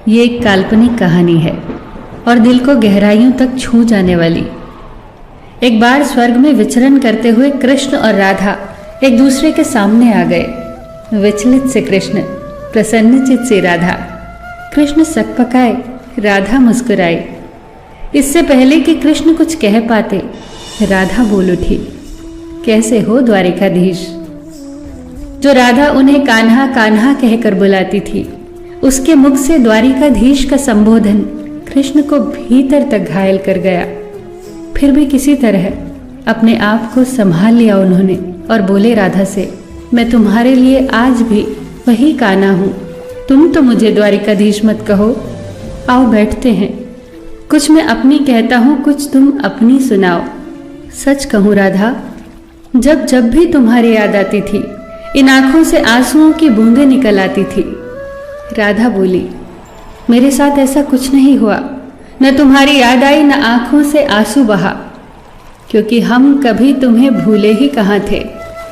ये एक काल्पनिक कहानी है और दिल को गहराइयों तक छू जाने वाली। एक बार स्वर्ग में विचरण करते हुए कृष्ण और राधा एक दूसरे के सामने आ गए। विचलित से कृष्ण, प्रसन्नचित से राधा। कृष्ण सकपकाए, राधा मुस्कुराई। इससे पहले कि कृष्ण कुछ कह पाते, राधा बोल उठी, कैसे हो द्वारिकाधीश। जो राधा उन्हें कान्हा कान्हा कहकर बुलाती थी, उसके मुख से द्वारिकाधीश का संबोधन कृष्ण को भीतर तक घायल कर गया। फिर भी किसी तरह अपने आप को संभाल लिया उन्होंने और बोले राधा से, मैं तुम्हारे लिए आज भी वही कान्हा हूं। तुम तो मुझे द्वारिकाधीश मत कहो। आओ बैठते हैं। कुछ मैं अपनी कहता हूं, कुछ तुम अपनी सुनाओ। सच कहूं राधा, जब जब भी तुम्हारी याद आती थी, इन आंखों से आंसुओं की बूंदें निकल आती थी। राधा बोली, मेरे साथ ऐसा कुछ नहीं हुआ। न तुम्हारी याद आई, न आंखों से आंसू बहा, क्योंकि हम कभी तुम्हें भूले ही कहाँ थे।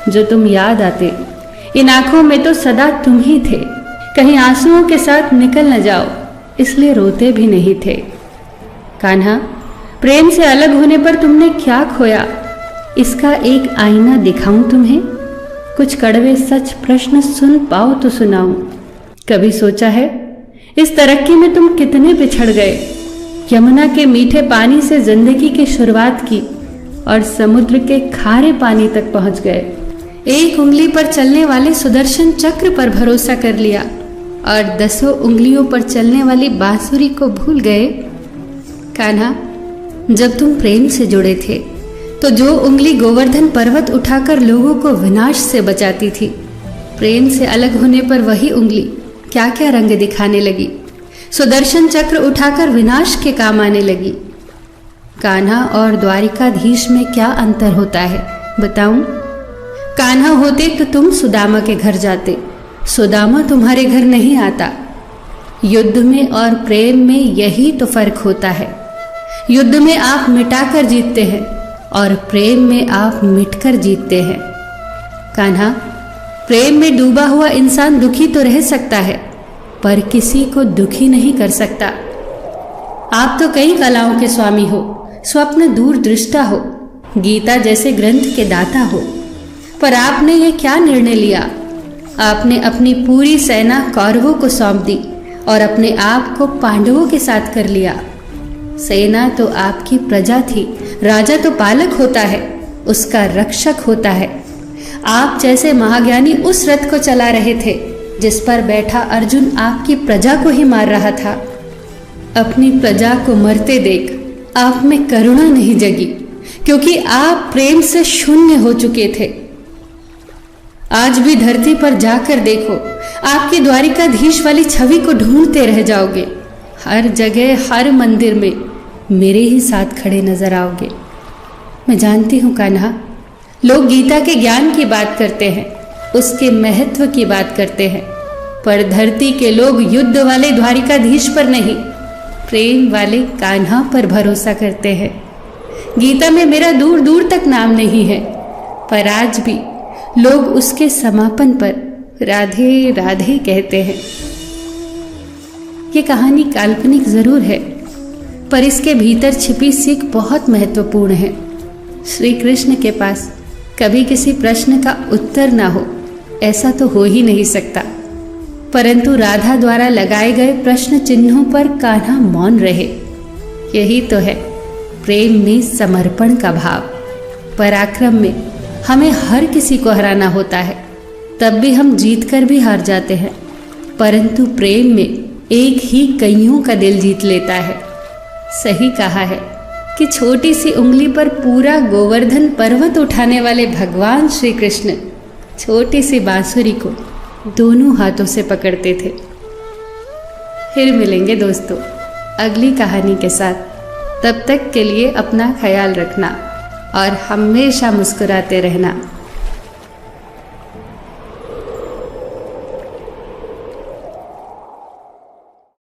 जो तुम याद आते, इन आंखों में तो सदा तुम ही थे। कहीं आंसुओं के साथ निकल न जाओ, इसलिए रोते भी नहीं थे। कान्हा, प्रेम से अलग होने पर तुमने क्या खोया, इसका एक आईना दिखाऊं तुम्हें। कुछ कड़वे सच प्रश्न सुन पाओ तो सुनाऊं। कभी सोचा है इस तरक्की में तुम कितने पिछड़ गए। यमुना के मीठे पानी से जिंदगी की शुरुआत की और समुद्र के खारे पानी तक पहुंच गए। एक उंगली पर चलने वाले सुदर्शन चक्र पर भरोसा कर लिया और 10 उंगलियों पर चलने वाली बांसुरी को भूल गए। कान्हा, जब तुम प्रेम से जुड़े थे तो जो उंगली गोवर्धन पर्वत उठाकर लोगों को विनाश से बचाती थी, प्रेम से अलग होने पर वही उंगली क्या क्या रंग दिखाने लगी। सुदर्शन चक्र उठाकर विनाश के काम आने लगी। कान्हा और द्वारिकाधीश में क्या अंतर होता है बताऊं? कान्हा होते तो तुम सुदामा के घर जाते, सुदामा तुम्हारे घर नहीं आता। युद्ध में और प्रेम में यही तो फर्क होता है। युद्ध में आप मिटाकर जीतते हैं और प्रेम में आप मिटकर जीतते हैं। कान्हा, प्रेम में डूबा हुआ इंसान दुखी तो रह सकता है, पर किसी को दुखी नहीं कर सकता। आप तो कई कलाओं के स्वामी हो, स्वप्न दूरदृष्टा हो, गीता जैसे ग्रंथ के दाता हो, पर आपने ये क्या निर्णय लिया? आपने अपनी पूरी सेना कौरवों को सौंप दी और अपने आप को पांडवों के साथ कर लिया। सेना तो आपकी प्रजा थी, राजा तो पालक होता है, उसका रक्षक होता है। आप जैसे महाज्ञानी उस रथ को चला रहे थे जिस पर बैठा अर्जुन आपकी प्रजा को ही मार रहा था। अपनी प्रजा को मरते देख आप में करुणा नहीं जगी, क्योंकि आप प्रेम से शून्य हो चुके थे। आज भी धरती पर जाकर देखो, आपकी द्वारिकाधीश वाली छवि को ढूंढते रह जाओगे। हर जगह, हर मंदिर में मेरे ही साथ खड़े नजर आओगे। मैं जानती हूँ कान्हा, लोग गीता के ज्ञान की बात करते हैं, उसके महत्व की बात करते हैं, पर धरती के लोग युद्ध वाले द्वारिकाधीश पर नहीं, प्रेम वाले कान्हा पर भरोसा करते हैं। गीता में मेरा दूर दूर तक नाम नहीं है, पर आज भी लोग उसके समापन पर राधे राधे कहते हैं। ये कहानी काल्पनिक जरूर है, पर इसके भीतर छिपी सीख बहुत महत्वपूर्ण है। श्री कृष्ण के पास कभी किसी प्रश्न का उत्तर ना हो, ऐसा तो हो ही नहीं सकता, परंतु राधा द्वारा लगाए गए प्रश्न चिन्हों पर कान्हा मौन रहे। यही तो है प्रेम में समर्पण का भाव। पराक्रम में हमें हर किसी को हराना होता है, तब भी हम जीत कर भी हार जाते हैं, परंतु प्रेम में एक ही कईयों का दिल जीत लेता है। सही कहा है कि छोटी सी उंगली पर पूरा गोवर्धन पर्वत उठाने वाले भगवान श्री कृष्ण छोटी सी बांसुरी को दोनों हाथों से पकड़ते थे। फिर मिलेंगे दोस्तों अगली कहानी के साथ। तब तक के लिए अपना ख्याल रखना और हमेशा मुस्कुराते रहना।